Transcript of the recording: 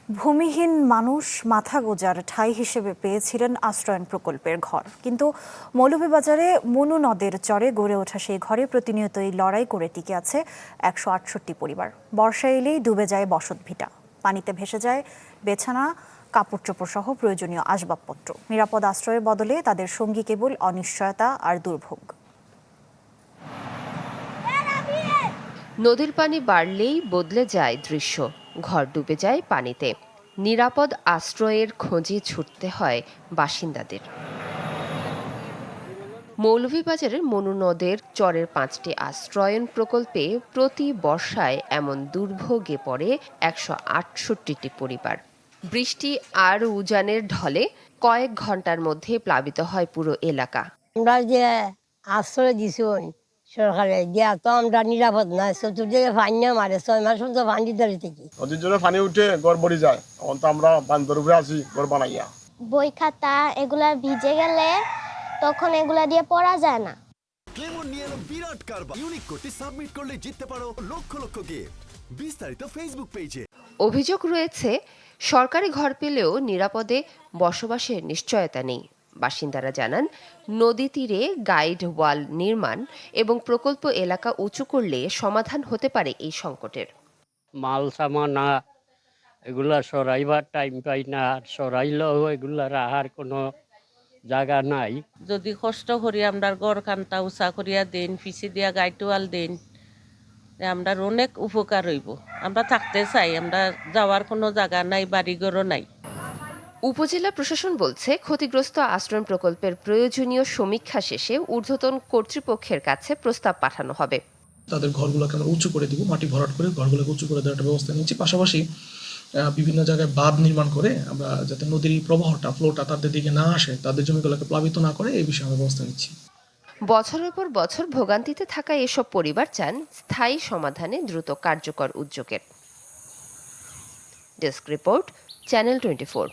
ভূমিহীন মানুষ মাথা গোঁজার ঠাঁই হিসেবে পেয়েছিলেন আশ্রয়ণ প্রকল্পের ঘর, কিন্তু মৌলভীবাজারে মনু নদের চরে গড়ে ওঠা সেই ঘরে প্রতিনিয়তই লড়াই করে টিকে আছে 168 পরিবার। বর্ষা এলেই ডুবে যায় বসতভিটা, পানিতে ভেসে যায় বিছানা, কাপড় চোপড় সহ প্রয়োজনীয় আসবাবপত্র। নিরাপদ আশ্রয়ের বদলে তাদের সঙ্গী কেবল অনিশ্চয়তা আর দুর্ভোগ। নদীর পানি বাড়লেই বদলে যায় দৃশ্য, ঘর ডুবে যায় পানিতে। নিরাপদ আশ্রয়ের খোঁজে ছুটতে হয় বাসিন্দাদের। মৌলভীবাজারের মনু নদের চরের 5টি আশ্রয়ন প্রকল্পে প্রতি বর্ষায় এমন দুর্ভোগে পড়ে 168টি পরিবার। বৃষ্টি আর উজানের ঢলে কয়েক ঘন্টার মধ্যে প্লাবিত হয় পুরো এলাকা। আমরা যে আশ্রয় দিছি সরকারে দিয়া তো আমরা নিরাপদ নাই, চতুর্দিকে পানি মারে, 6 মাস পর্যন্ত পানি দাঁড়িয়ে থাকি। নদীর জন্য পানি উঠে ঘর ভরে যায়, তখন তো আমরা বান্ধর উপরে আছি ঘর বানাইয়া। বই খাতা এগুলা ভিজে গেলে তখন এগুলা দিয়ে পড়া যায় না। ক্লেমন নিয়ে এলো বিরাট কারবার। ইউনিক কোডটি সাবমিট করলে জিততে পারো লক্ষ লক্ষ গিফট। বিস্তারিত ফেসবুক পেজে। অভিযোগ রয়েছে, সরকারি ঘর পেলেও নিরাপদে বসবাসের নিশ্চয়তা নেই। বাসিন্দারা জানান, নদী তীরে গাইড ওয়াল নির্মাণ এবং প্রকল্প এলাকা উঁচু করলে সমাধান হতে পারে এই সংকটের। মাল সামানা এগুলা সরাইবার টাইম পাই না, আর সরাইলেও এগুলা রাখার কোনো জায়গা নাই। যদি কষ্ট করি আমরা গড় কান্তা উঁচা করিয়া দেন, পিছি দিয়া গাইটোয়াল দেন, আমরা অনেক উপকার হইব। আমরা থাকতে চাই, আমরা যাওয়ার কোনো জায়গা নাই, বাড়িঘরও নাই। উপজেলা প্রশাসন বলছে, ক্ষতিগ্রস্ত আশ্রয় প্রকল্পের প্রয়োজনীয় সমীক্ষা শেষে ঊর্ধ্বতন কর্তৃপক্ষের কাছে প্রস্তাব পাঠানো হবে। তাদের ঘরগুলোকে আমরা উঁচু করে দিব, মাটি ভরাট করে ঘরগুলোকে উঁচু করে দেওয়ার একটা ব্যবস্থা নিচ্ছি। পাশাপাশি বিভিন্ন জায়গায় বাঁধ নির্মাণ করে আমরা যাতে নদীর প্রবাহটা, ফ্লোটা তাদের দিকে না আসে, তাদের জমিগুলোকে প্লাবিত না করে, এই বিষয়ে আমরা ব্যবস্থা নিচ্ছি। বছরের পর বছর ভোগান্তিতে থাকা এসব পরিবার চান স্থায়ী সমাধানে দ্রুত কার্যকর উদ্যোগের। Desk report, channel 24।